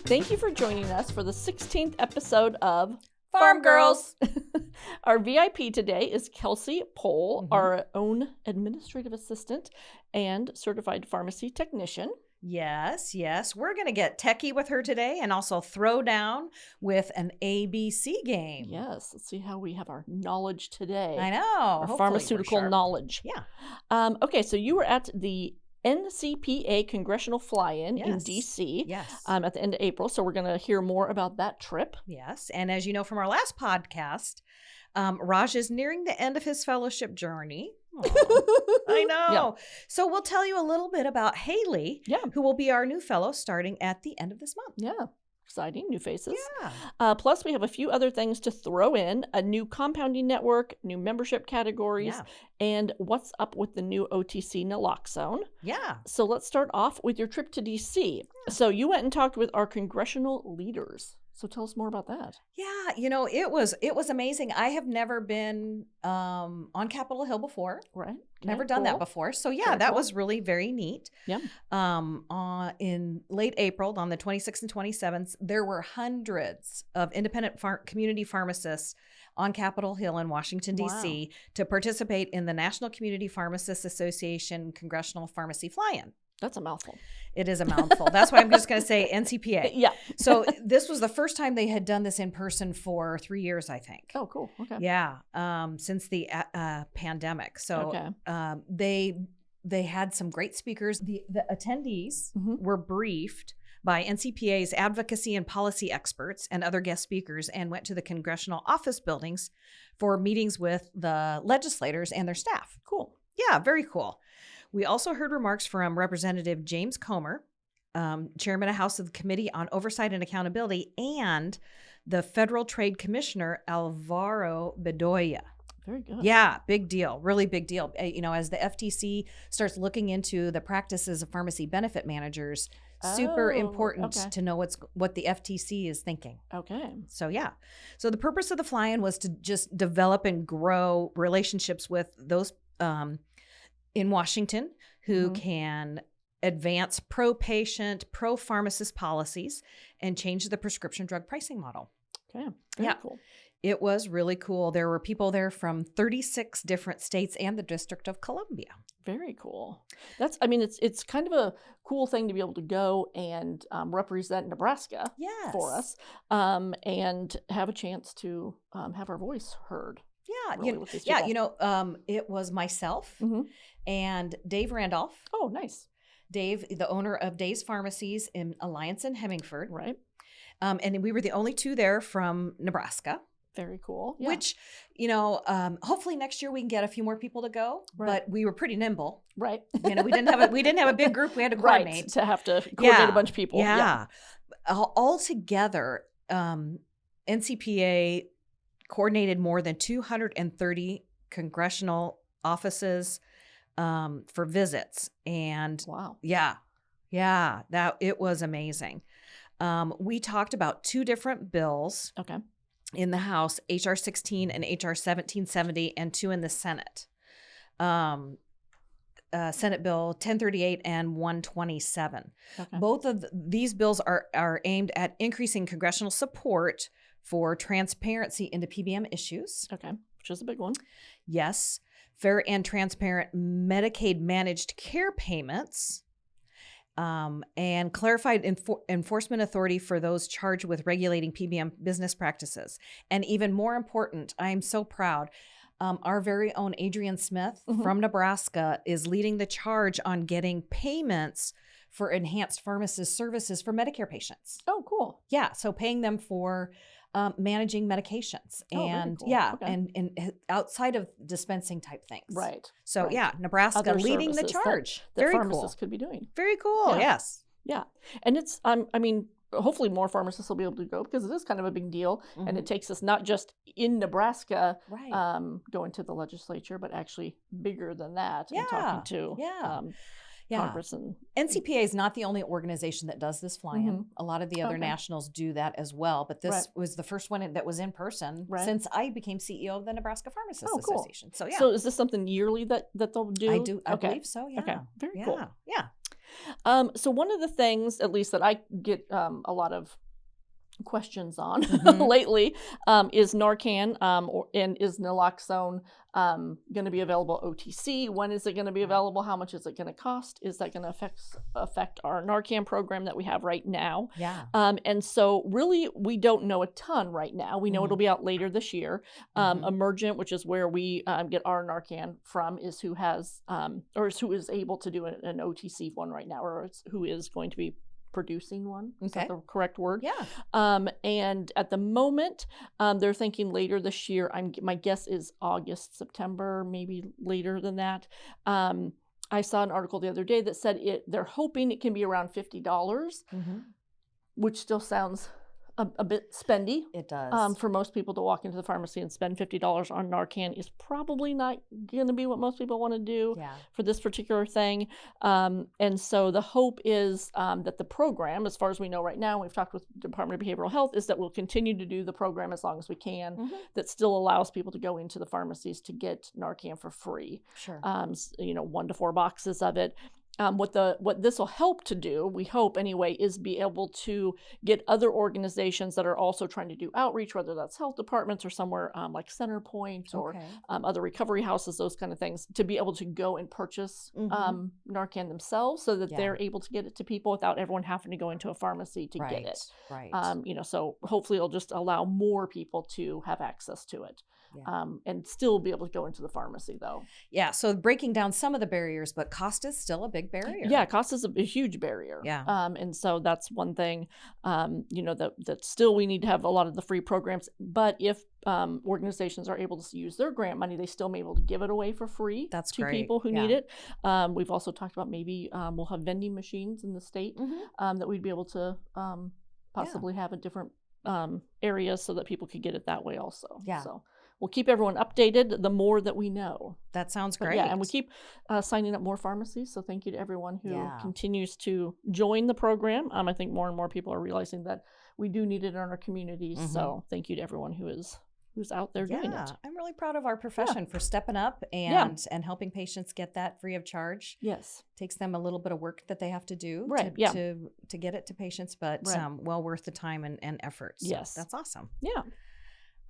Thank you for joining us for the 16th episode of Pharm Girls. Our VIP today is Kelsey Pohl, our own administrative assistant and certified pharmacy technician. Yes. We're going to get techy with her today and also throw down with an ABC game. Yes. Let's see how we have our knowledge today. I know. Our pharmaceutical knowledge. Yeah. Okay, so you were at the NCPA Congressional Fly-In in D.C. At the end of April. So we're going to hear more about that trip. Yes. And as you know from our last podcast, Raj is nearing the end of his fellowship journey. I know. Yeah. So we'll tell you a little bit about Haley, who will be our new fellow starting at the end of this month. Yeah. Exciting. New faces. Yeah. Plus, we have a few other things to throw in. A new compounding network, new membership categories, and what's up with the new OTC naloxone. Yeah. So let's start off with your trip to D.C. So you went and talked with our congressional leaders. So tell us more about that. Yeah, you know, it was amazing. I have never been on Capitol Hill before. Right. Never done that before. So that was really very neat. Yeah. In late April, on the 26th and 27th, there were hundreds of independent community pharmacists on Capitol Hill in Washington, D.C. to participate in the National Community Pharmacists Association Congressional Pharmacy Fly-In. That's a mouthful. It is a mouthful. That's why I'm just going to say NCPA. Yeah. So this was the first time they had done this in person for 3 years, I think. Oh, cool. Okay. Yeah. Since the pandemic. So they had some great speakers. The attendees were briefed by NCPA's advocacy and policy experts and other guest speakers and went to the congressional office buildings for meetings with the legislators and their staff. Cool. Yeah, very cool. We also heard remarks from Representative James Comer, Chairman of House of the Committee on Oversight and Accountability, and the Federal Trade Commissioner, Alvaro Bedoya. Very good. Yeah, big deal. Really big deal. You know, as the FTC starts looking into the practices of pharmacy benefit managers, super important to know what the FTC is thinking. Okay. So, So the purpose of the fly-in was to just develop and grow relationships with those in Washington who can advance pro-patient, pro-pharmacist policies and change the prescription drug pricing model. Okay. Very cool. It was really cool. There were people there from 36 different states and the District of Columbia. Very cool. It's kind of a cool thing to be able to go and represent Nebraska for us and have a chance to have our voice heard. Yeah, it was myself and Dave Randolph. Oh, nice. Dave, the owner of Dave's Pharmacies in Alliance and Hemingford. Right. And we were the only two there from Nebraska. Very cool. Yeah. Which, hopefully next year we can get a few more people to go. Right. But we were pretty nimble. Right. We didn't have a big group we had to coordinate. Right. To have to coordinate a bunch of people. Yeah. All together, NCPA coordinated more than 230 congressional offices for visits. And that it was amazing. We talked about two different bills in the House, HR 16 and HR 1770, and two in the Senate. Senate Bill 1038 and 127. Both of these bills are aimed at increasing congressional support for transparency into PBM issues. Okay, which is a big one. Yes. Fair and transparent Medicaid managed care payments, and clarified enforcement authority for those charged with regulating PBM business practices. And even more important, I am so proud, our very own Adrian Smith from Nebraska is leading the charge on getting payments for enhanced pharmacist services for Medicare patients. Oh, cool. Yeah, so paying them for managing medications and and outside of dispensing type things. Right. So Nebraska other leading the charge. That Very pharmacists cool. could be doing. Very cool. Yeah. Yes. Yeah. And it's hopefully more pharmacists will be able to go because it is kind of a big deal and it takes us not just in Nebraska going to the legislature, but actually bigger than that and talking to Congress. And NCPA is not the only organization that does this fly-in. A lot of the other nationals do that as well, but this was the first one that was in person since I became CEO of the Nebraska Pharmacists Association. So So is this something yearly that they'll do? I believe so. Yeah. Okay. Very cool. Yeah. So one of the things, at least that I get a lot of questions on lately, is Narcan and is naloxone going to be available OTC? When is it going to be available? How much is it going to cost? Is that going to affect our Narcan program that we have right now? Yeah. And so really, we don't know a ton right now. We know it'll be out later this year. Emergent, which is where we get our Narcan from, is who has or is who is able to do an OTC one right now, or who is going to be producing one. Is that the correct word? Yeah. And at the moment, they're thinking later this year. My guess is August, September, maybe later than that. I saw an article the other day that said they're hoping it can be around $50, which still sounds a bit spendy. It does. For most people to walk into the pharmacy and spend $50 on Narcan is probably not going to be what most people want to do for this particular thing. And so the hope is that the program, as far as we know right now, we've talked with the Department of Behavioral Health, is that we'll continue to do the program as long as we can, that still allows people to go into the pharmacies to get Narcan for free. Sure. 1 to 4 boxes of it. What this will help to do, we hope anyway, is be able to get other organizations that are also trying to do outreach, whether that's health departments or somewhere like Centerpoint or other recovery houses, those kind of things, to be able to go and purchase Narcan themselves so that they're able to get it to people without everyone having to go into a pharmacy to get it. Right. So hopefully it'll just allow more people to have access to it. And still be able to go into the pharmacy, though. Yeah, so breaking down some of the barriers, but cost is still a big barrier. Yeah, cost is a huge barrier. Yeah. And so that's one thing, that still we need to have a lot of the free programs. But if organizations are able to use their grant money, they still may be able to give it away for free to people who need it. We've also talked about maybe we'll have vending machines in the state that we'd be able to possibly have at different areas so that people could get it that way also. Yeah. So we'll keep everyone updated the more that we know. That sounds great. Yeah, and we keep signing up more pharmacies. So thank you to everyone who continues to join the program. I think more and more people are realizing that we do need it in our communities. So thank you to everyone who's out there doing it. I'm really proud of our profession for stepping up and helping patients get that free of charge. Yes. Takes them a little bit of work that they have to do to get it to patients, but well worth the time and effort. So yes. That's awesome. Yeah.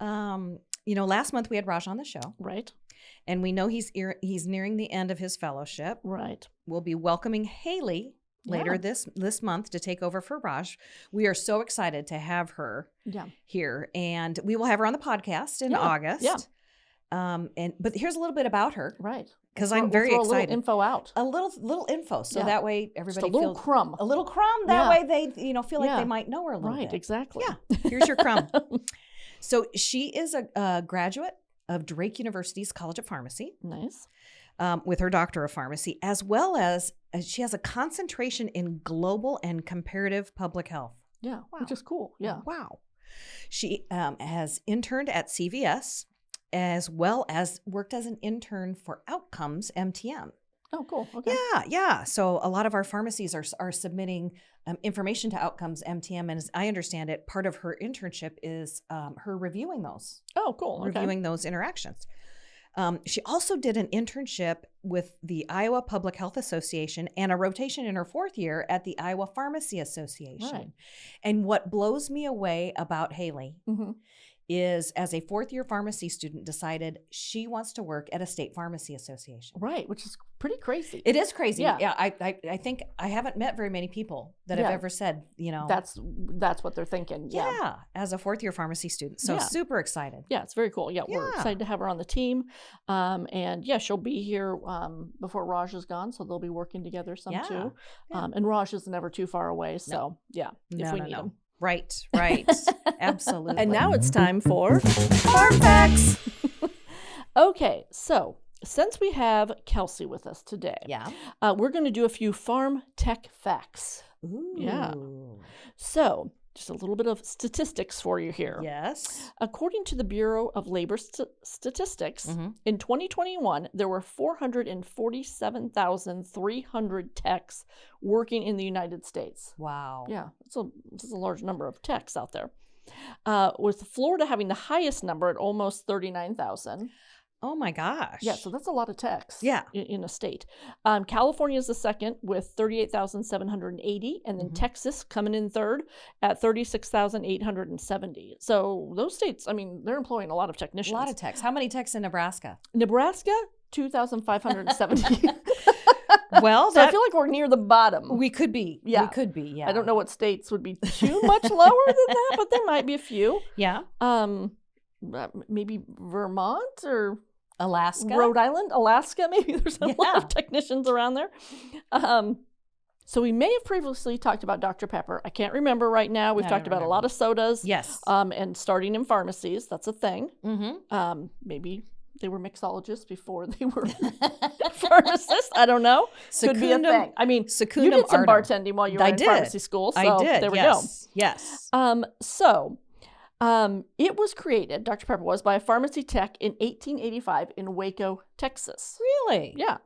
Last month we had Raj on the show. Right. And we know he's nearing the end of his fellowship. Right. We'll be welcoming Haley later this month to take over for Raj. We are so excited to have her here, and we will have her on the podcast in August. Yeah. But here's a little bit about her. Right. Because I'm very excited. A little info out. A little info, so that way everybody feels a little crumb. That way they feel like they might know her a little bit. Right. Exactly. Yeah. Here's your crumb. So she is a graduate of Drake University's College of Pharmacy. Nice. With her Doctor of Pharmacy, as well as she has a concentration in global and comparative public health. Yeah, which is cool. Yeah. Wow. She has interned at CVS, as well as worked as an intern for Outcomes MTM. Oh, cool. Okay. Yeah. So a lot of our pharmacies are submitting information to Outcomes MTM, and as I understand it, part of her internship is her reviewing those. Oh, cool. Okay. Reviewing those interactions. She also did an internship with the Iowa Public Health Association and a rotation in her 4th year at the Iowa Pharmacy Association. Right. And what blows me away about Haley is, as a 4th-year pharmacy student, decided she wants to work at a state pharmacy association. Right, which is pretty crazy. It is crazy. Yeah. I think I haven't met very many people that have ever said, That's what they're thinking. Yeah, as a 4th-year pharmacy student. So super excited. Yeah, it's very cool. Yeah, we're excited to have her on the team. And she'll be here before Raj is gone, so they'll be working together too. Yeah. And Raj is never too far away, so if we need him. Right. Absolutely. And now it's time for Pharm Facts. Okay, so since we have Kelsey with us today, we're going to do a few pharm tech facts. Ooh. Yeah. So just a little bit of statistics for you here. Yes. According to the Bureau of Labor Statistics, in 2021, there were 447,300 techs working in the United States. Wow. Yeah, this is a large number of techs out there. With Florida having the highest number at almost 39,000. Oh my gosh. Yeah, so that's a lot of techs. Yeah. In a state. California is the second with 38,780, and then Texas coming in third at 36,870. So those states, I mean, they're employing a lot of technicians. A lot of techs. How many techs in Nebraska? Nebraska, 2,570. Well, so I feel like we're near the bottom. We could be. Yeah. We could be, yeah. I don't know what states would be too much lower than that, but there might be a few. Yeah. Maybe Vermont or Alaska. Rhode Island, Alaska, maybe there's a lot of technicians around there. So we may have previously talked about Dr. Pepper. I can't remember right now. We've talked about a lot of sodas. Yes. And starting in pharmacies. That's a thing. Mm-hmm. Maybe they were mixologists before they were pharmacists. I don't know. Could be a thing. I mean, you did some bartending while you were in pharmacy school. So I did. There we go. Yes. It was created, Dr. Pepper was, by a pharmacy tech in 1885 in Waco, Texas. Really? Yeah.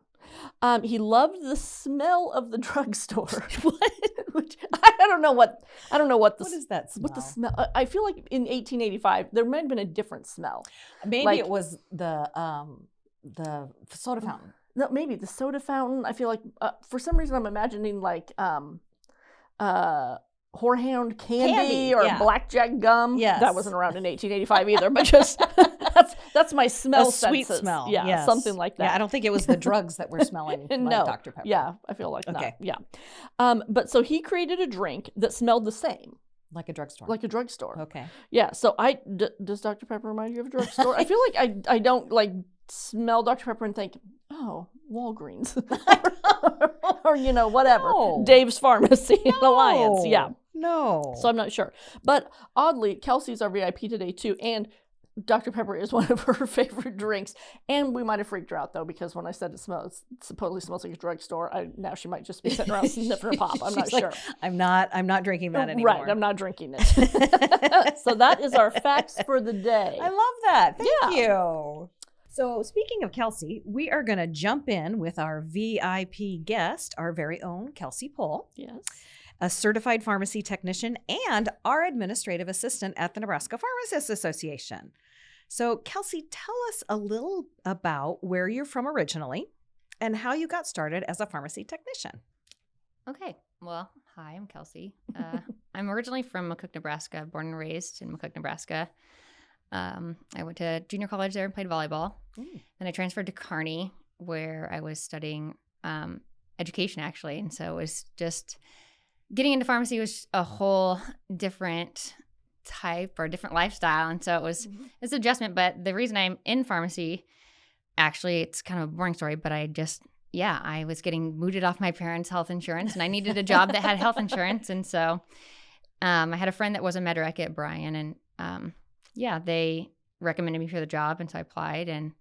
He loved the smell of the drugstore. What? Which, I don't know what the What is that smell? What the smell? I feel like in 1885 there might have been a different smell. Maybe it was the soda fountain. No, maybe the soda fountain. I feel like for some reason I'm imagining like Whorehound candy or blackjack gum. Yes. That wasn't around in 1885 either, but just that's my smell sweet senses. smell. Yeah, something like that. Yeah, I don't think it was the drugs that were smelling like Dr. Pepper. Yeah, I feel like not. Yeah. But so he created a drink that smelled the same. Like a drugstore. Like a drugstore. Okay. Yeah, so does Dr. Pepper remind you of a drugstore? I feel like I don't like smell Dr. Pepper and think, oh, Walgreens. or whatever. No. Dave's Pharmacy and Alliance. Yeah. No. So I'm not sure. But oddly, Kelsey's our VIP today too. And Dr. Pepper is one of her favorite drinks. And we might have freaked her out though, because when I said it supposedly smells like a drugstore, now she might just be sitting around sniffing her pop. I'm not sure. I'm not drinking that anymore. Right, I'm not drinking it. So that is our facts for the day. I love that. Thank you. So speaking of Kelsey, we are going to jump in with our VIP guest, our very own Kelsey Pohl. Yes. A certified pharmacy technician and our administrative assistant at the Nebraska Pharmacists Association. So Kelsey, tell us a little about where you're from originally and how you got started as a pharmacy technician. Okay. Well, hi, I'm Kelsey. I'm originally from McCook, Nebraska, born and raised in McCook, Nebraska. I went to junior college there and played volleyball. Then I transferred to Kearney, where I was studying education, actually. And so it was just getting into pharmacy was a whole different type or different lifestyle. And so it was it's an adjustment. But the reason I'm in pharmacy, actually, it's kind of a boring story, but I was getting mooted off my parents' health insurance, and I needed a job that had health insurance. And so I had a friend that was a med rec at Bryan, and they recommended me for the job, and so I applied, and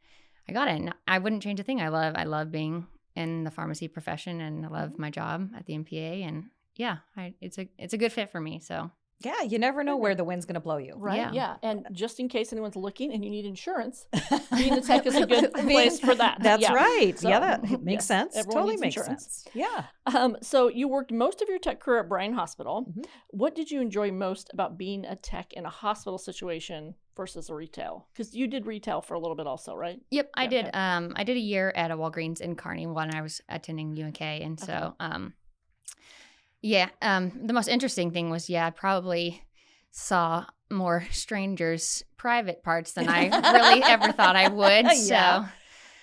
I got it. And I wouldn't change a thing. I love being in the pharmacy profession, and I love my job at the MPA, and it's a good fit for me. So yeah, you never know where the wind's going to blow you. Right. Yeah. And just in case anyone's looking and you need insurance, being a tech is a good place for that. That's right. So, that makes sense. Everyone Totally needs makes insurance. sense. Yeah. So you worked most of your tech career at Bryan Hospital. What did you enjoy most about being a tech in a hospital situation versus a retail? Because you did retail for a little bit also, right? Yep, I did. I did a year at a Walgreens in Kearney when I was attending UNK, and so the most interesting thing was I probably saw more strangers' private parts than I really ever thought I would. So,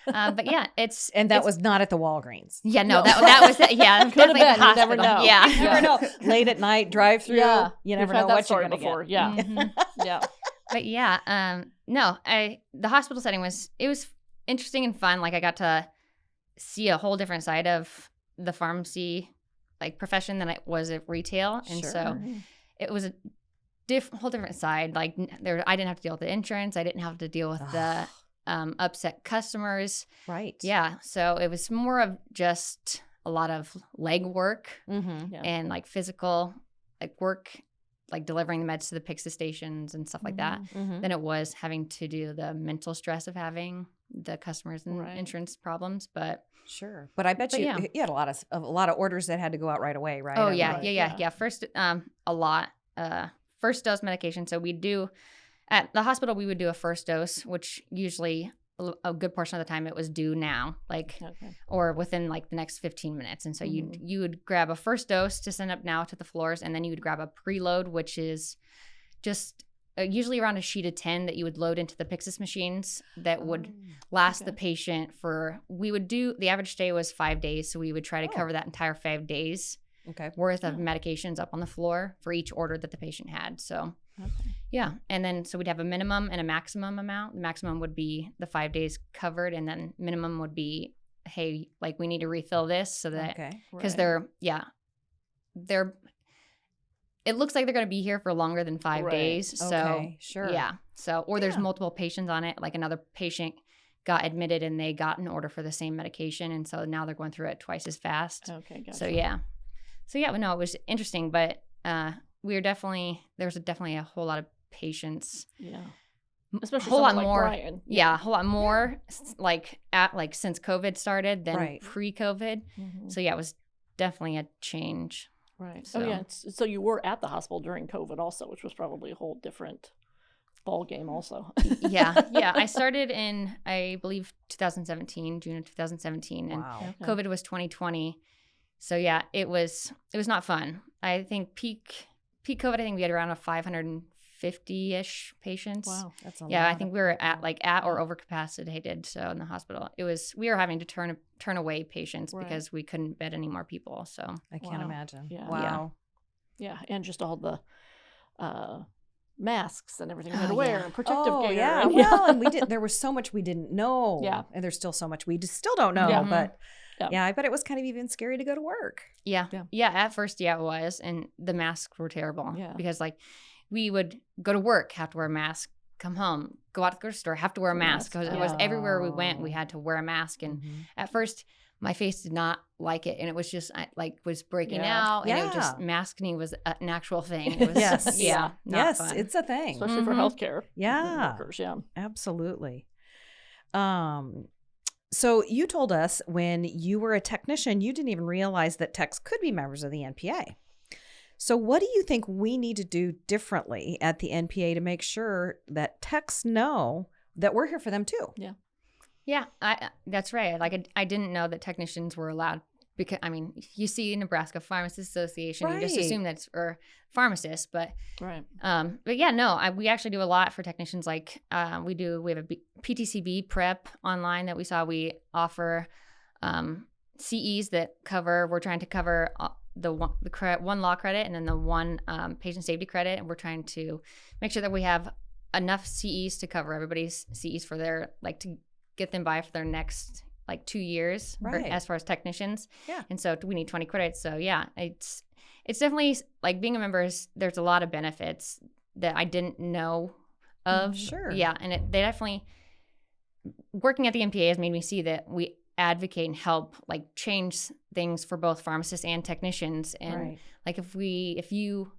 that was not at the Walgreens. Yeah, no, that was definitely the hospital. You never know. Yeah, you never know. Late at night, drive through. Yeah, you never know what you're going to get. Yeah, yeah. But the hospital setting was interesting and fun. Like I got to see a whole different side of the pharmacy profession than it was at retail, and so it was a whole different side. Like I didn't have to deal with the insurance. I didn't have to deal with the upset customers. Right. Yeah. So it was more of just a lot of leg work and physical work, delivering the meds to the PICSA stations and stuff like that, than it was having to do the mental stress of having the customers and insurance problems. But sure. But I bet you had a lot of orders that had to go out right away, right? Oh yeah. First, a lot. First dose medication. So at the hospital, we would do a first dose, which usually a good portion of the time it was due now, like, or within like the next 15 minutes. And so you would grab a first dose to send up now to the floors, and then you would grab a preload, which is just usually around a sheet of 10 that you would load into the Pyxis machines that would last the patient for, we would do, the average stay was 5 days. So we would try to cover that entire 5 days worth of medications up on the floor for each order that the patient had. So yeah. And then, so we'd have a minimum and a maximum amount. The maximum would be the 5 days covered. And then minimum would be, hey, like we need to refill this so that, because it looks like they're going to be here for longer than 5 days. So, yeah. So, or there's multiple patients on it. Like another patient got admitted and they got an order for the same medication. And so now they're going through it twice as fast. Okay. Gotcha. So, yeah. But no, it was interesting. But there's definitely a whole lot of patients. Yeah. Especially a whole lot like more. Brian. Yeah. A whole lot more like since COVID started than pre-COVID. So, yeah, it was definitely a change. Right. So. So you were at the hospital during COVID also, which was probably a whole different ball game also. Yeah. I started in, I believe, 2017, June of 2017. And COVID was 2020. So yeah, it was not fun. I think peak COVID, I think we had around 550-ish patients. Wow. That's a lot. Yeah, I think we were at or overcapacitated. So in the hospital, we were having to turn away patients because we couldn't bed any more people. So I can't imagine. Yeah. Wow. Yeah, and just all the masks and everything we had to wear and protective gear. Yeah. Well, and there was so much we didn't know. Yeah. And there's still so much we just still don't know. Yeah. But yeah, I bet it was kind of even scary to go to work. Yeah. At first, it was, and the masks were terrible. Yeah. Because we would go to work, have to wear a mask, come home, go out to the grocery store, have to wear a mask. Because it was everywhere we went, we had to wear a mask. And at first, my face did not like it, and it was just was breaking out, and it was just masking was an actual thing. It was, not fun. It's a thing, especially for healthcare workers. Yeah, absolutely. So you told us when you were a technician, you didn't even realize that techs could be members of the NPA. So what do you think we need to do differently at the NPA to make sure that techs know that we're here for them too? Yeah, that's right. I didn't know that technicians were allowed, because you see Nebraska Pharmacists Association, you just assume that's for pharmacists, but yeah, no, we actually do a lot for technicians. We have a PTCB prep online that we offer CEs that we're trying to cover the one law credit and then the one patient safety credit, and we're trying to make sure that we have enough CEs to cover everybody's CEs for their to get them by for their next 2 years as far as technicians. Yeah. And so we need 20 credits. So yeah, it's definitely being a member there's a lot of benefits that I didn't know of. Sure. Yeah. And they definitely, working at the NPA has made me see that we advocate and help change things for both pharmacists and technicians. And if you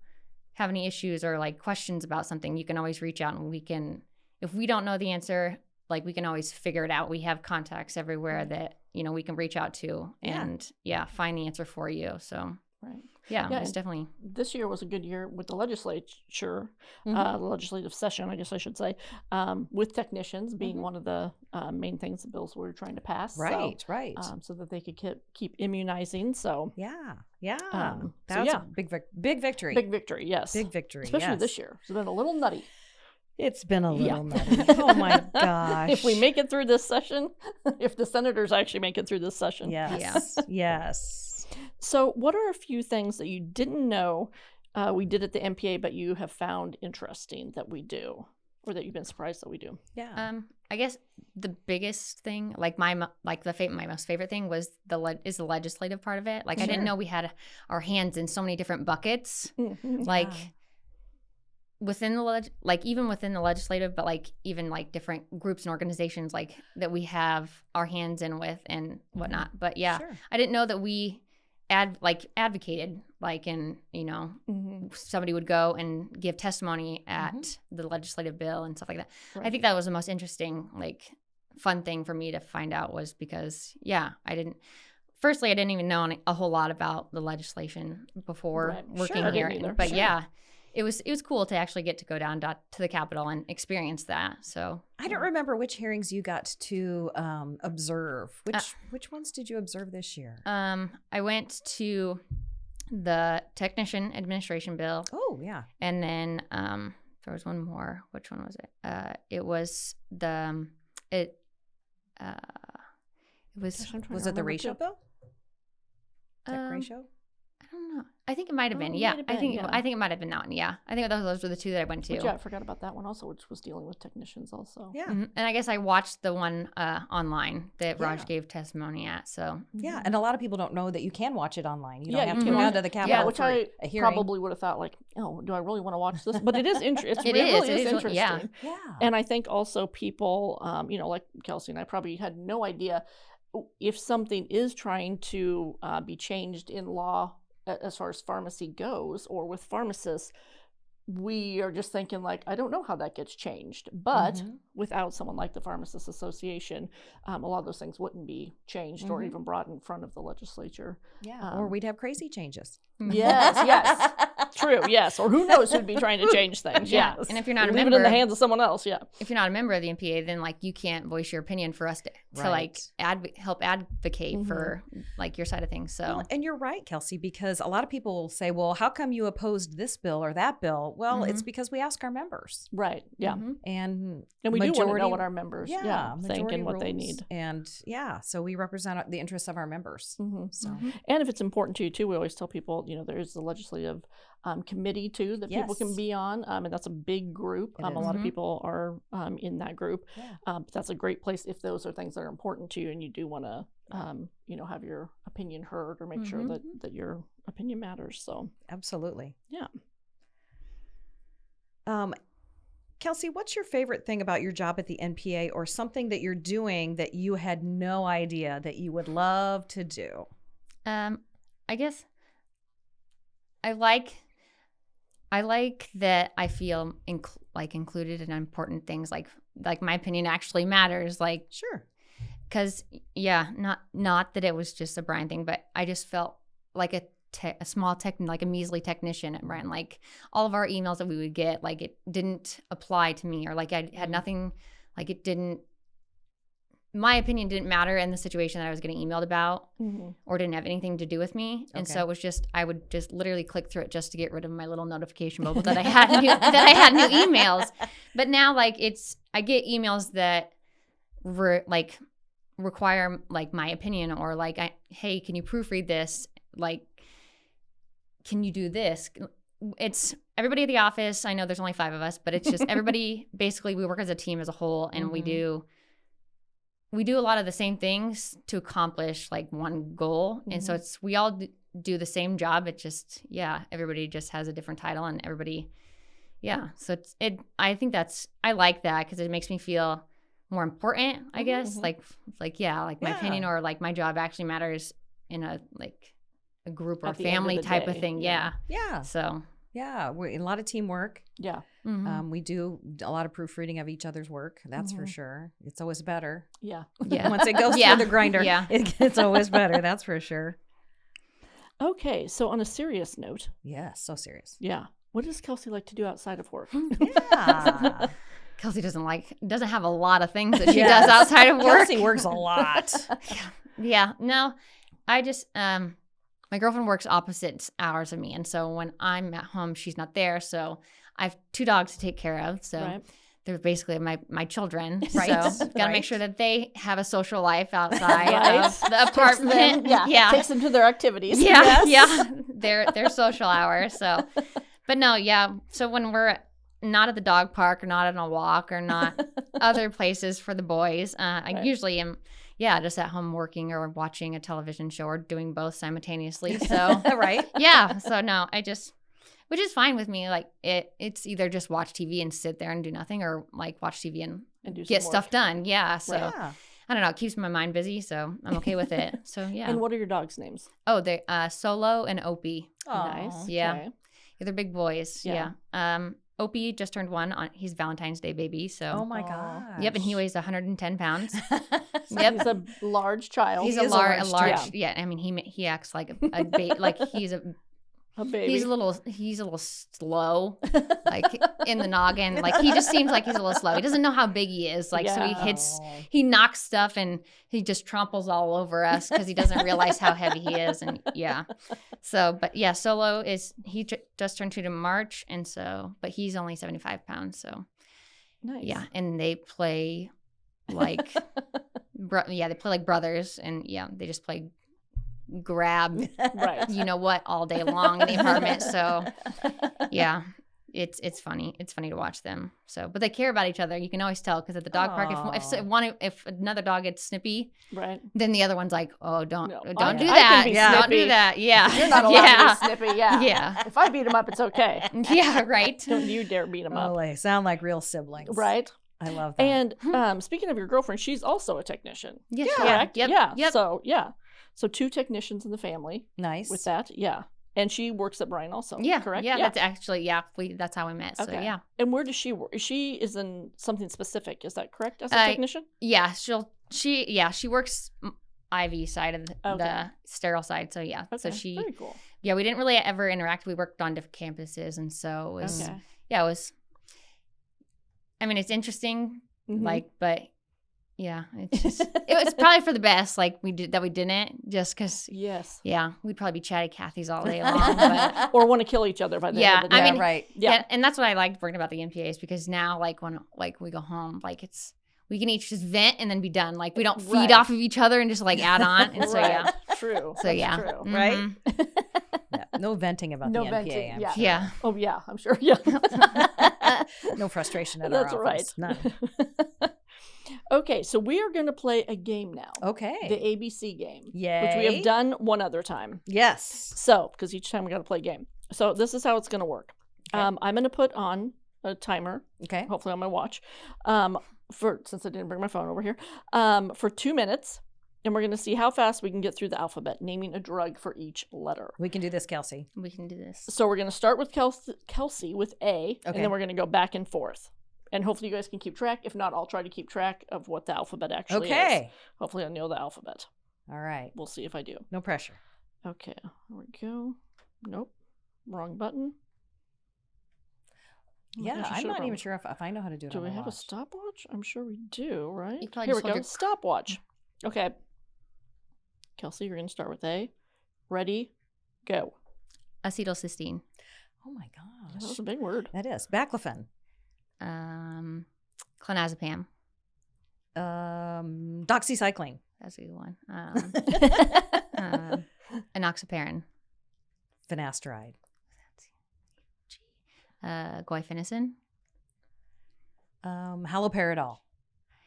have any issues or questions about something, you can always reach out, and if we don't know the answer, we can always figure it out. We have contacts everywhere that, we can reach out to and find the answer for you. So, it's definitely. This year was a good year with the legislature, the legislative session, I guess I should say, with technicians being one of the main things the bills we're trying to pass. Right. So that they could keep immunizing. So, that's a big victory. Big victory, yes. Big victory, especially this year. It's been a little nutty. It's been a little nutty. Oh my gosh. If we make it through this session, if the senators actually make it through this session. Yes. So what are a few things that you didn't know we did at the NPA, but you have found interesting that we do, or that you've been surprised that we do? Yeah. I guess the biggest thing, my most favorite thing was the legislative part of it. I didn't know we had our hands in so many different buckets. Within the even within the legislative, but even different groups and organizations that we have our hands in with and whatnot. But I didn't know that we advocated and somebody would go and give testimony at the legislative bill and stuff like that. Right. I think that was the most interesting fun thing for me to find out, was because I didn't even know a whole lot about the legislation before working here. But it was cool to actually get to go down to the Capitol and experience that. So I don't remember which hearings you got to observe. Which ones did you observe this year? I went to the Technician Administration Bill. Oh, yeah. And then there was one more. Which one was it? It was the it was it the ratio bill? Tech ratio? I don't know. I think it might have been. Yeah, I think it might have been that one. Yeah, I think those were the two that I went to. But yeah, I forgot about that one also, which was dealing with technicians also. Yeah, and I guess I watched the one online that Raj gave testimony at. So yeah, and a lot of people don't know that you can watch it online. You don't have to go down to the Capitol. Yeah, which I probably would have thought like, oh, do I really want to watch this? But it is interesting. It really is interesting. Yeah. And I think also people, like Kelsey and I probably had no idea if something is trying to be changed in law as far as pharmacy goes, or with pharmacists, we are just thinking like, I don't know how that gets changed. But without someone like the Pharmacists Association, a lot of those things wouldn't be changed or even brought in front of the legislature. Yeah, or we'd have crazy changes. Yes. True, yes. Or who knows who'd be trying to change things. Yeah. Yes. And if you're not a leave member, it in the hands of someone else, if you're not a member of the MPA, then like you can't voice your opinion for us to like help advocate for like your side of things. So well, and you're right, Kelsey, because a lot of people say, well, how come you opposed this bill or that bill? Well, it's because we ask our members. Right. Yeah. And we do want to know what our members think and what they need. And so we represent the interests of our members. So and if it's important to you too, we always tell people, there is the legislative committee too that people can be on, and that's a big group. A lot of people are in that group. But that's a great place if those are things that are important to you and you do want to have your opinion heard or make sure that your opinion matters. So absolutely. Yeah. Kelsey, what's your favorite thing about your job at the NPA, or something that you're doing that you had no idea that you would love to do? I guess I like that I feel included in important things, like my opinion actually matters. Like, sure. Because not that it was just a Brian thing, but I just felt like a small like a measly technician at Brian. Like all of our emails that we would get, like it didn't apply to me, or like I had nothing, like it didn't. My opinion didn't matter in the situation that I was getting emailed about, or didn't have anything to do with me. And so it was just, I would just literally click through it just to get rid of my little notification bubble that I had new emails. But now like I get emails that require like my opinion, or like, hey, can you proofread this? Like, can you do this? It's everybody at the office. I know there's only 5 of us, but it's just everybody, basically we work as a team as a whole, and we do a lot of the same things to accomplish like one goal. And so we all do the same job. It just, everybody just has a different title, and everybody, so I think I like that because it makes me feel more important, I guess. Like my opinion or like my job actually matters in a group or family type of thing. Yeah. So. Yeah, we're in a lot of teamwork. Yeah. We do a lot of proofreading of each other's work. That's for sure. It's always better. Yeah. Once it goes through the grinder, it's always better. That's for sure. Okay, so on a serious note. Yeah, so serious. Yeah. What does Kelsey like to do outside of work? Yeah. Kelsey doesn't have a lot of things that she does outside of work. Kelsey works a lot. No, I just my girlfriend works opposite hours of me, and so when I'm at home, she's not there. So I have 2 dogs to take care of. So they're basically my children. Right. So got to make sure that they have a social life outside of the apartment. Takes them to their activities. Their social hours. So, but no, So when we're not at the dog park or not on a walk or not other places for the boys, I usually am. Just at home working or watching a television show or doing both simultaneously. So, So no, which is fine with me. Like it's either just watch TV and sit there and do nothing, or like watch TV and get stuff done. So I don't know. It keeps my mind busy, so I'm okay with it. So And what are your dogs' names? Oh, they're Solo and Opie. Oh, nice. Yeah. Okay. They're big boys. Yeah. Opie just turned 1 he's Valentine's Day baby. So. Oh my god. Yep, and he weighs 110 pounds. Yep, he's a large child. He's a large. Yeah, I mean he acts like a baby, like he's A baby. He's a little slow, like in the noggin. Like he just seems like he's a little slow. He doesn't know how big he is. Like so he knocks stuff and he just tramples all over us because he doesn't realize how heavy he is. And so but yeah, Solo just turned 2 in March, and so but he's only 75 pounds. So nice. Yeah, and they play like they play like brothers, and they just play grab right all day long in the apartment. So it's funny to watch them. So but they care about each other. You can always tell because at the dog park if another dog gets snippy, right, then the other one's like, oh don't do that, don't do that. You're not allowed to be snippy. Yeah If I beat him up, it's okay. Yeah, right. Don't you dare beat him up. They sound like real siblings, right? I love that. And speaking of your girlfriend, she's also a technician. Yes, correct? Yep. So 2 technicians in the family. Nice. With that, and she works at Bryan also. Yeah, correct. That's actually that's how we met. So okay. And where does she work? She is in something specific. Is that correct? As a technician? Yeah, she works IV side of the sterile side. So so she very cool. Yeah, we didn't really ever interact. We worked on different campuses, and so it was it was. I mean, it's interesting, but it's just it was probably for the best. Like we didn't just because. Yes. Yeah, we'd probably be chatty Cathy's all day long, but, or want to kill each other by the end of the day. I mean, right. Yeah, and that's what I liked working about the MPAs because now, like when we go home, like we can each just vent and then be done. Like we don't feed off of each other and just like add on. And so true. So that's true. Right. No venting about the venting. MPA. Yeah. Oh yeah, I'm sure. Yeah. No frustration at That's our office. Right. None. Okay, so we are going to play a game now. Okay. The ABC game. Yay. Which we have done one other time. Yes. So, because each time we got to play a game. So this is how it's going to work. Okay. I'm going to put on a timer. Okay. Hopefully on my watch. Since I didn't bring my phone over here. For 2 minutes. And we're going to see how fast we can get through the alphabet, naming a drug for each letter. We can do this, Kelsey. We can do this. So we're going to start with Kelsey with A, and then we're going to go back and forth. And hopefully you guys can keep track. If not, I'll try to keep track of what the alphabet actually is. Hopefully I'll know the alphabet. All right. We'll see if I do. No pressure. Okay. Here we go. Nope. Wrong button. Yeah, I'm not even sure if I know how to do it. Do we have a stopwatch? I'm sure we do, right? Here we go. Stopwatch. Okay. Kelsey, you're going to start with A. Ready, go. Acetylcysteine. Oh my gosh. That was a big word. That is. Baclofen. Clonazepam. Doxycycline. That's a good one. Enoxaparin. Finasteride. Guaifenesin. Haloperidol.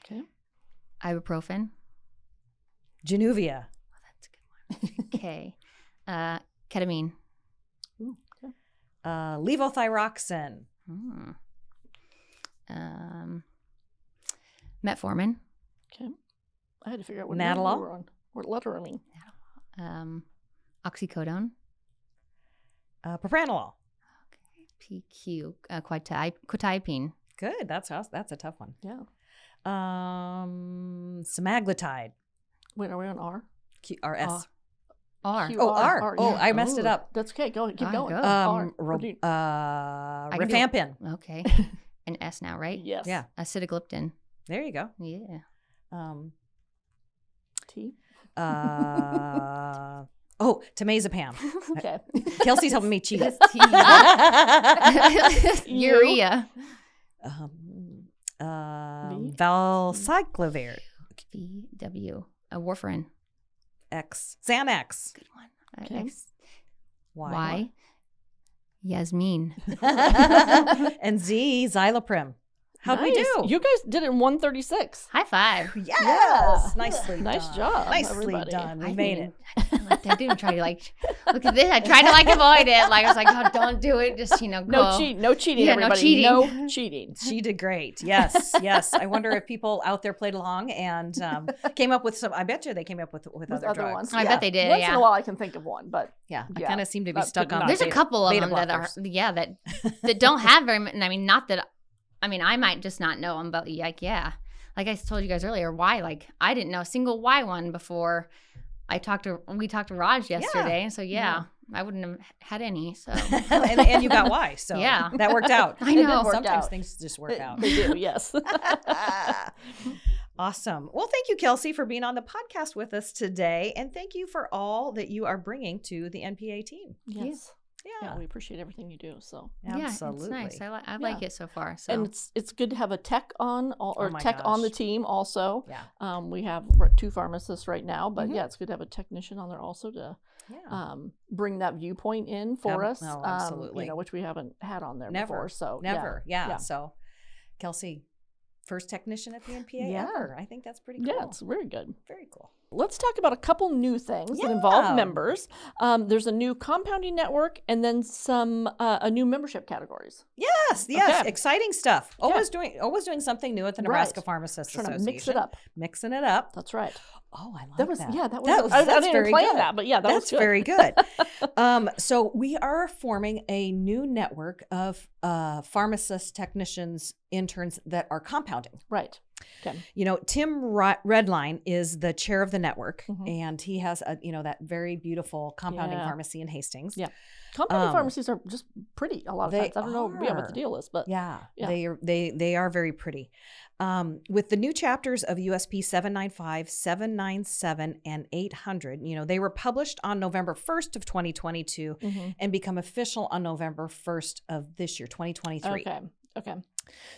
Okay. Ibuprofen. Januvia. Oh, that's a good one. Okay. Ketamine. Ooh, okay. Levothyroxine. Metformin. Okay. I had to figure out what Nadolol. we were on. What letter, I mean. Oxycodone. Propranolol. Okay. PQ. Quetiapine. Good. That's a tough one. Yeah. Semaglutide. Wait, are we on R? RS. R. Q, Oh, R. R, Oh, yeah. I messed it up. That's okay. Go ahead. Keep going. Go. R. Rifampin. Okay. An S now, right? Yes. Yeah. Acetagliptin. There you go. Yeah. T. Temazepam. Okay. Kelsey's helping me cheat. Urea. Valcyclovir. VW. Warfarin. X. Xanax. Good one. Okay. X. Y. Yasmin. And Z. Xyloprim. How'd we Nice. do? You guys did it in 135. High five. Yes. Yeah. Nicely done. Nice job, Nicely everybody. done. We made it. I didn't try to look at this. I tried to avoid it. Like I was like, oh, don't do it. Just go. No cheating, Yeah, everybody. no cheating. No cheating. She did great. Yes, yes. I wonder if people out there played along and came up with some. I bet you they came up with other drugs. ones. I bet they did. Once in a while, I can think of one, but I kind of seem to be stuck on. There's a couple of beta them that are blockers. that don't have very much. I mean, not that. I mean, I might just not know them, but like I told you guys earlier, Y. Like I didn't know a single Y one before. We talked to Raj yesterday, and so I wouldn't have had any. So and you got why. So yeah, that worked out. I know. Sometimes things just work out. They do, yes. Awesome. Well, thank you, Kelsey, for being on the podcast with us today. And thank you for all that you are bringing to the NPA team. Yes. Yeah. Yeah, we appreciate everything you do. So absolutely. Yeah, it's nice. I like it so far. So. And it's good to have a tech on on the team also. Yeah. We're at 2 pharmacists right now, but Mm-hmm. it's good to have a technician on there also to bring that viewpoint in for us. No, absolutely. Which we haven't had on there Never. before. So never. Yeah. So Kelsey, first technician at the NPA ever. I think that's pretty cool. Yeah, it's very good. Very cool. Let's talk about a couple new things that involve members. There's a new compounding network and then some a new membership categories. Yes, Okay. Exciting stuff. Always doing something new at the Nebraska Pharmacists Trying Association. to mix it up. Mixing it up. That's right. Oh, I like That was that. yeah. That was. That's I didn't very plan good. that, but yeah, that was good. very good. So we are forming a new network of pharmacist technicians, interns that are compounding. Right. Okay. Tim Redline is the chair of the network, Mm-hmm. and he has that very beautiful compounding pharmacy in Hastings. Yeah. Compounding pharmacies are just pretty a lot of times. I don't know what the deal is, but they are very pretty. With the new chapters of USP 795, 797, and 800, they were published on November 1st of 2022 and become official on November 1st of this year, 2023. Okay.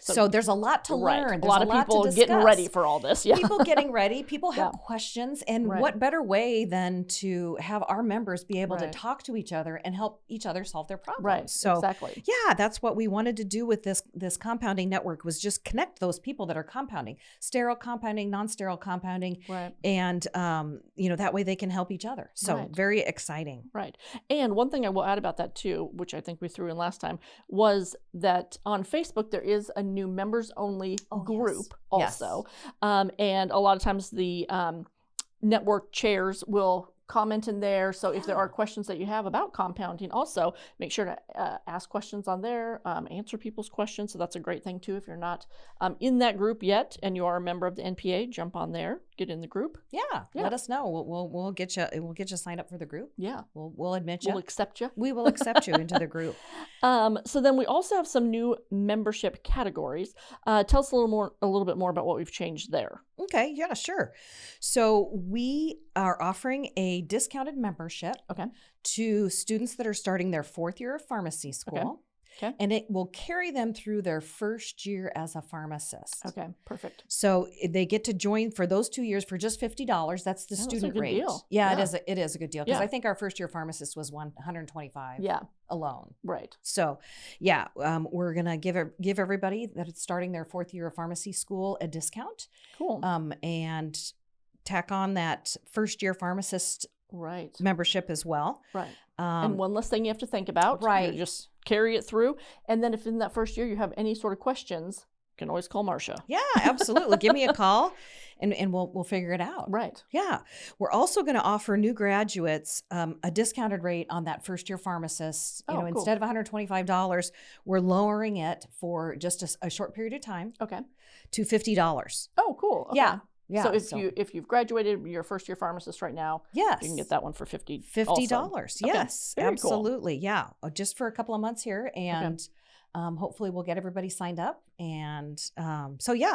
So there's a lot to learn. There's a lot of people getting ready for all this. Yeah. People getting ready. People have questions. And what better way than to have our members be able to talk to each other and help each other solve their problems? Right. So exactly. Yeah, that's what we wanted to do with this compounding network, was just connect those people that are compounding, sterile compounding, non-sterile compounding. Right. And, that way they can help each other. So very exciting. Right. And one thing I will add about that too, which I think we threw in last time, was that on Facebook there is a new members only group also. And a lot of times the network chairs will comment in there. So if there are questions that you have about compounding, also make sure to ask questions on there, answer people's questions. So that's a great thing too. If you're not in that group yet and you are a member of the NPA, jump on there, get in the group. Yeah. Let us know. We'll get you. We'll get you signed up for the group. Yeah. We'll admit you. We'll accept you. We will accept you into the group. So then we also have some new membership categories. Tell us a little bit more about what we've changed there. Okay. Yeah, sure. So we are offering a discounted membership to students that are starting their 4th year of pharmacy school. Okay. And it will carry them through their first year as a pharmacist. Okay, perfect. So they get to join for those 2 years for just $50. That's the student rate. Deal. Yeah, it is a good deal, because I think our first year pharmacist was $125 alone. Right. So we're going to give everybody that is starting their 4th year of pharmacy school a discount. Cool. And tack on that first year pharmacist membership as well. Right. And one less thing you have to think about. Right. You just carry it through. And then if in that first year you have any sort of questions, you can always call Marcia. Yeah, absolutely. Give me a call and we'll figure it out. Right. Yeah. We're also going to offer new graduates a discounted rate on that first year pharmacist. Cool. Instead of $125, we're lowering it for just a short period of time. Okay. To $50. Oh, cool. Okay. Yeah. Yeah, so if you've graduated, you're a first year pharmacist right now, you can get that one for $50. Yes, very absolutely. Cool. Yeah, just for a couple of months here, and hopefully we'll get everybody signed up. And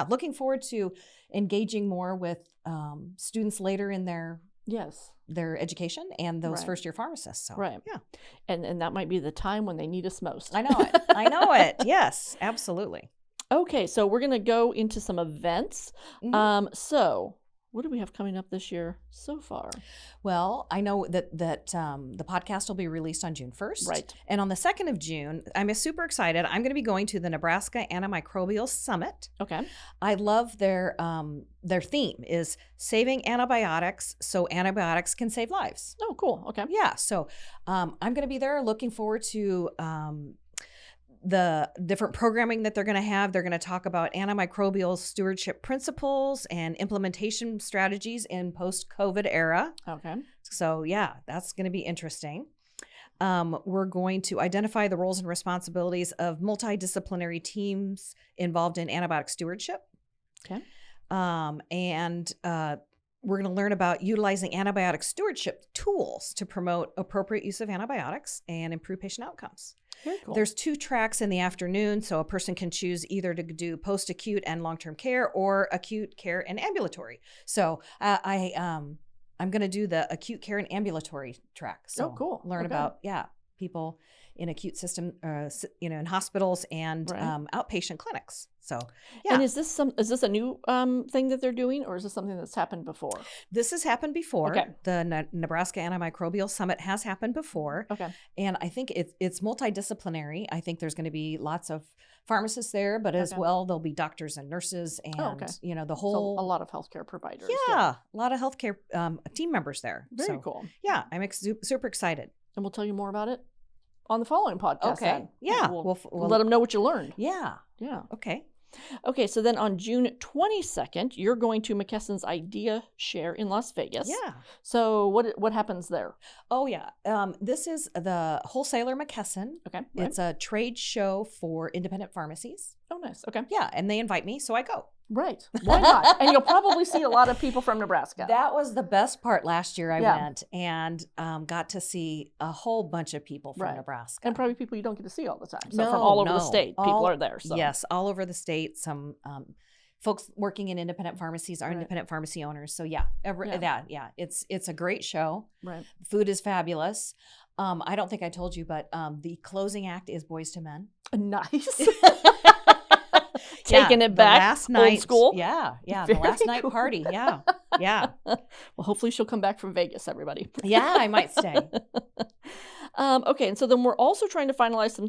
looking forward to engaging more with students later in their education and those first year pharmacists. So, yeah, and that might be the time when they need us most. I know it. I know it. Yes, absolutely. Okay, so we're going to go into some events. Mm-hmm. So what do we have coming up this year so far? Well, I know that the podcast will be released on June 1st. Right. And on the 2nd of June, I'm super excited. I'm going to be going to the Nebraska Antimicrobial Summit. Okay. I love their theme is saving antibiotics so antibiotics can save lives. Oh, cool. Okay. Yeah. So I'm going to be there, looking forward to the different programming that they're going to have. They're going to talk about antimicrobial stewardship principles and implementation strategies in post-COVID era. Okay. So yeah, that's going to be interesting. We're going to identify the roles and responsibilities of multidisciplinary teams involved in antibiotic stewardship. Okay. And we're going to learn about utilizing antibiotic stewardship tools to promote appropriate use of antibiotics and improve patient outcomes. Very cool. There's 2 tracks in the afternoon, so a person can choose either to do post-acute and long-term care or acute care and ambulatory. So I'm going to do the acute care and ambulatory track. So cool. Learn about, people in acute system, in hospitals and outpatient clinics. So, yeah. And is this a new thing that they're doing, or is this something that's happened before? This has happened before. Okay. The Nebraska Antimicrobial Summit has happened before. Okay. And I think it's multidisciplinary. I think there's going to be lots of pharmacists there, but as well, there'll be doctors and nurses and, the whole. So a lot of healthcare providers. Yeah. A lot of healthcare team members there. Very cool. Yeah. I'm super excited. And we'll tell you more about it on the following podcast. Okay. Then. Yeah. We'll let them know what you learned. Yeah. Yeah. Okay. Okay. So then on June 22nd, you're going to McKesson's Idea Share in Las Vegas. Yeah. So what happens there? Oh, yeah. This is the Wholesaler McKesson. Okay. Right. It's a trade show for independent pharmacies. Oh, nice. Okay. Yeah. And they invite me, so I go. Right. Why not? And you'll probably see a lot of people from Nebraska. That was the best part last year. I went and got to see a whole bunch of people from Nebraska. And probably people you don't get to see all the time. So from all over the state, people are there. So. Yes, all over the state. Some folks working in independent pharmacies are independent pharmacy owners. So it's a great show. Right. Food is fabulous. I don't think I told you, but the closing act is Boys to Men. Nice. Taking it back, last night, old school. Yeah, Very the last night party. Yeah. Well, hopefully she'll come back from Vegas, everybody. Yeah, I might stay. Okay, and so then we're also trying to finalize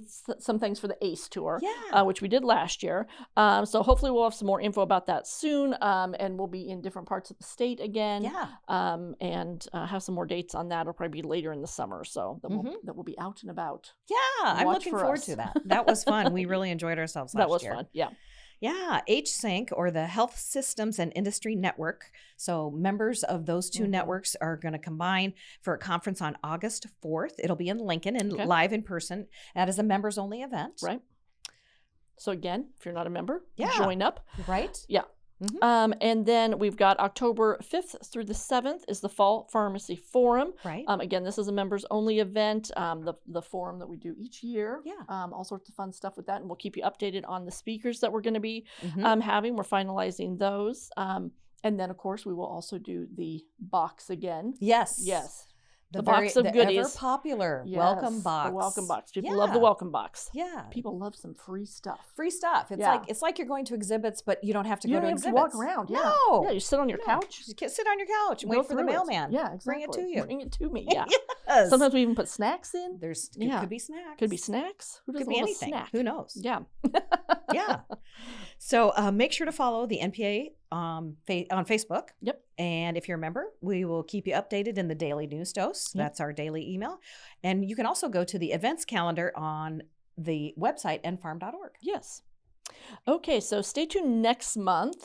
some things for the ACE tour, which we did last year. So hopefully we'll have some more info about that soon, and we'll be in different parts of the state again. Yeah. And have some more dates on that. It'll probably be later in the summer, so that we'll be out and about. Yeah, I'm looking forward to that. That was fun. We really enjoyed ourselves last year. That was fun. Yeah. Yeah, HSINC, or the Health Systems and Industry Network. So members of those 2 networks are going to combine for a conference on August 4th. It'll be in Lincoln and live in person. That is a members-only event. Right. So again, if you're not a member, join up. Right. Yeah. Mm-hmm. And then we've got October 5th through the 7th is the Fall Pharmacy Forum. Right. Again, this is a members-only event, the forum that we do each year. Yeah. All sorts of fun stuff with that, and we'll keep you updated on the speakers that we're going to be having. We're finalizing those. And then, of course, we will also do the box again. Yes. Yes. The box of goodies. Ever popular welcome box. The welcome box. People love the welcome box. Yeah. People love some free stuff. Free stuff. It's like you're going to exhibits, but you don't have to go to exhibits. You don't have to walk around. Yeah. No. Yeah, you sit on your couch. You sit on your couch and wait for the mailman. Yeah, exactly. Bring it to you. Bring it to me. Yeah. Yes. Sometimes we even put snacks in. Could be snacks. Could be snacks. Who doesn't could be love anything. A snack? Who knows? Yeah. Yeah. So make sure to follow the NPA on Facebook. Yep. And if you're a member, we will keep you updated in the daily news dose. Yep. That's our daily email. And you can also go to the events calendar on the website, npharm.org. Yes. Okay, so stay tuned next month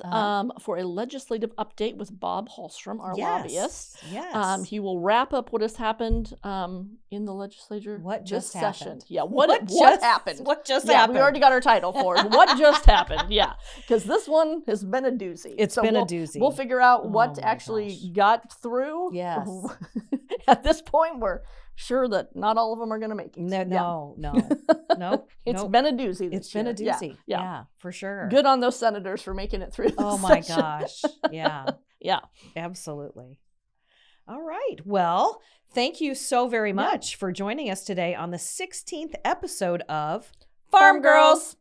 for a legislative update with Bob Hallstrom, our lobbyist. Yes. He will wrap up what has happened in the legislature this happened. Session. Yeah, what happened? What just happened? We already got our title for it. What just happened? Yeah, because this one has been a doozy. It's been a doozy. We'll figure out what actually got through. Yes. At this point, we're sure that not all of them are going to make it. No. It's been a doozy this year. Been a doozy. Yeah, for sure. Good on those senators for making it through. Oh my gosh. Yeah. Yeah. Absolutely. All right. Well, thank you so very much for joining us today on the 16th episode of Pharm Girls.